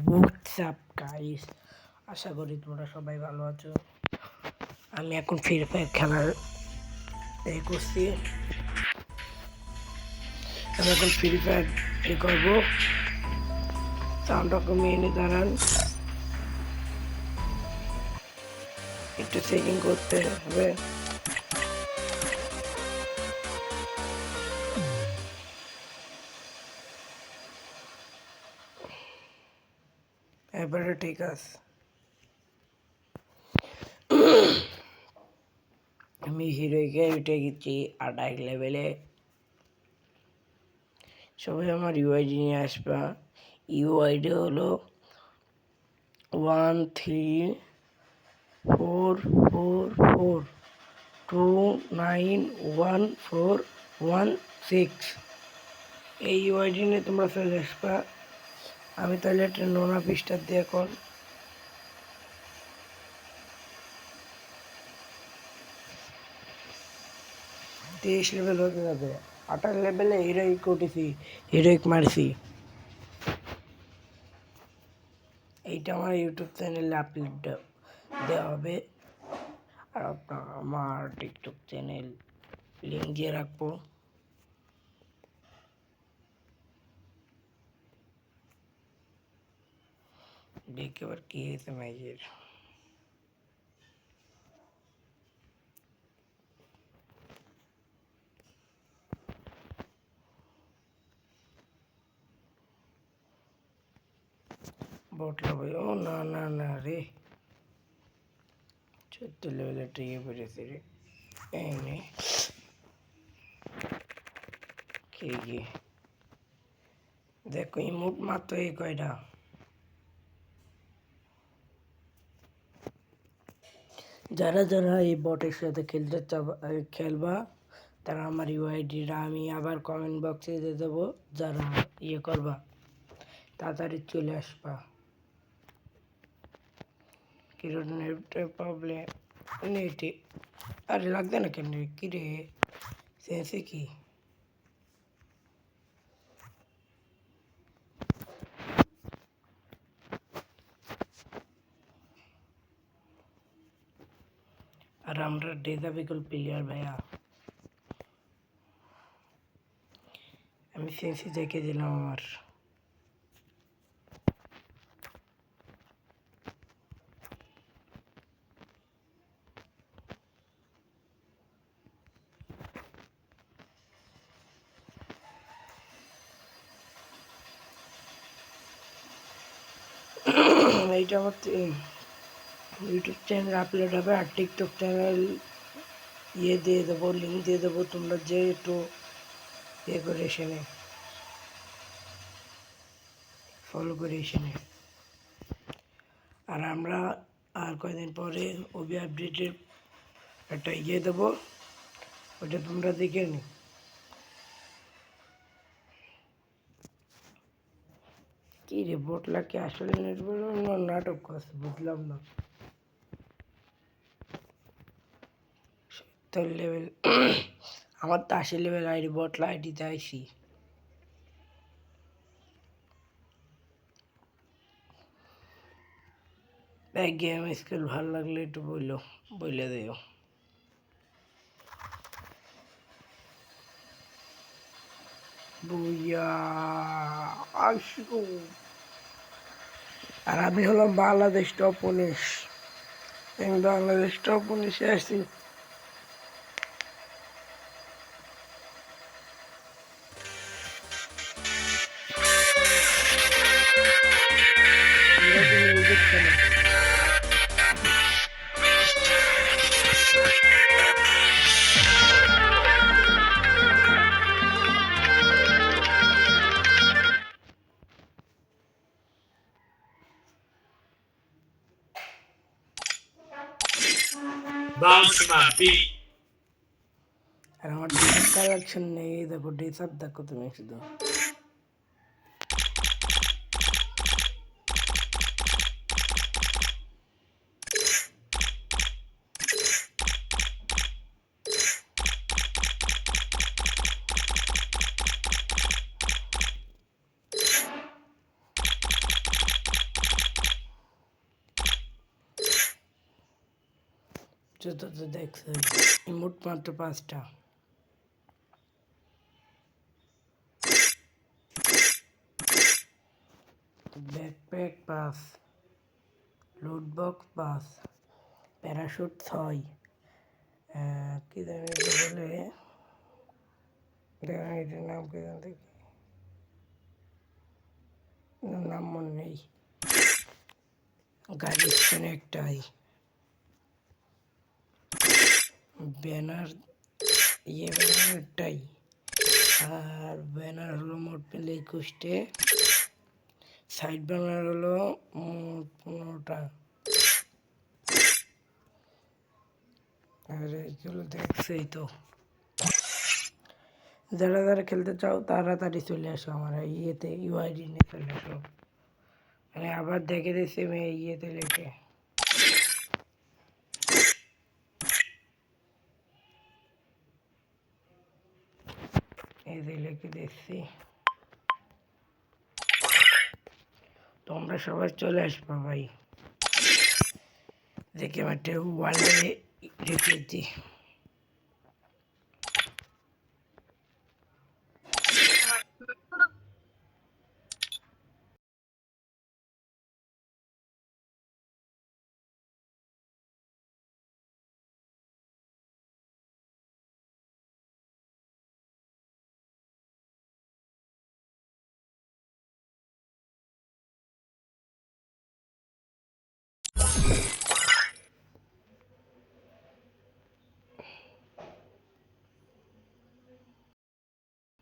WhatsApp guys, আশা করি তোমরা সবাই ভালো আছো। আমি এখন ফ্রি ফায়ার খেলার করছি। আমি এখন ফ্রি ফায়ার করবো। সাউন্ডটা কমিয়ে এনে দাঁড়ান, একটু সেটিং করতে হবে। এবারে ঠিক আছে। আমি হিরোইকে উঠে গেছি 28 লেভেলে। সবাই আমার ইউআইডি নিয়ে আসবা। ইউআইডি হলো 13444291416। এই ইউআইডি নিয়ে তোমরা চলে আসবা। আমি তাহলে একটা নোনা পৃষ্ঠা দিয়ে এখন তেইশ লেভেল হতে যাবে। 28 লেভেলে হিরোইক উঠেছি, হিরোইক মারছি। এইটা আমার ইউটিউব চ্যানেলে আপলোড দেওয়া হবে, আর আমার টিকটক চ্যানেল লিঙ্ক দিয়ে রাখবো। দেখে আবার কি হয়েছে ম্যাচের। বটলা ভাই, ও না না না রে, 14 লেভেলে টিকে পড়েছে রে। এই নে কি দেখো, ইমোট মাত্র এই কয়টা। যারা যারা এই বটের সাথে খেলবা, তারা আমার ইউআইডিটা আমি আবার কমেন্ট বক্সে দিয়ে দেবো। যারা করবা তাড়াতাড়ি চলে আসবা। কিরণ নেটের প্রবলেম, নেটে আরে লাগবে না কেন? কিরে সেন্সে কি? আর আমরা ডেজাবিকল প্লেয়ার ভাইয়া। আমি সেন্সি দেখে দিলাম আমার। এইটা আমার ইউটিউব চ্যানেল আপলোড হবে, আর টিকটক চ্যানেল দিয়ে দেবো, লিঙ্ক দিয়ে দেবো। তোমরা যে একটু করে এসে ফলো করে এসে। আর আমরা আর কয়েকদিন পরে ওবি আপডেটের একটা দেবো, ওটা তোমরা দেখে নি। কি রে বটলা কি আসলে নাটক করছে, বুঝলাম না। 70 লেভেল আমার তো 80 লেভেল আইডি, বটলা আইডিতে আইসি। গেম স্কিল ভালো লাগলে একটু বলে দিও। বুইয়া আসো। আর আমি হলাম বাংলাদেশ টপ 19। আমি বাংলাদেশ টপ 19-এ আসছি। Bounce to my beat. আর আমার ডিসাপ কালেকশন নেই, দেখো ডিসাপ দেখো তুমি শুধু। যত তো দেখছো মোট মাত্র 5টা। ব্যাকপ্যাক 5, লুট বক্স 5, প্যারাশুট 6, কি জানি এটা বলে, দেখেন এটার নাম কি জানি দেখি, নাম মনে নেই। গাড়ির স্থানে একটাই ব্যানার, ব্যানার একটাই, আর ব্যানার হলো মোট মিলে 21টে, সাইড ব্যানার হলো মোট 15টা। আর এইগুলো দেখছেই তো। যারা যারা খেলতে চাও তাড়াতাড়ি চলে আসো আমার ইয়েতে, ইউআইডি নিয়ে চলে আসো। মানে আবার দেখে দিচ্ছি আমি ইয়েতে লিখে, এই যে লিখে দিচ্ছি, তোমরা সবাই চলে আসবা ভাই। দেখে আমার ওয়ালে রেখেছি।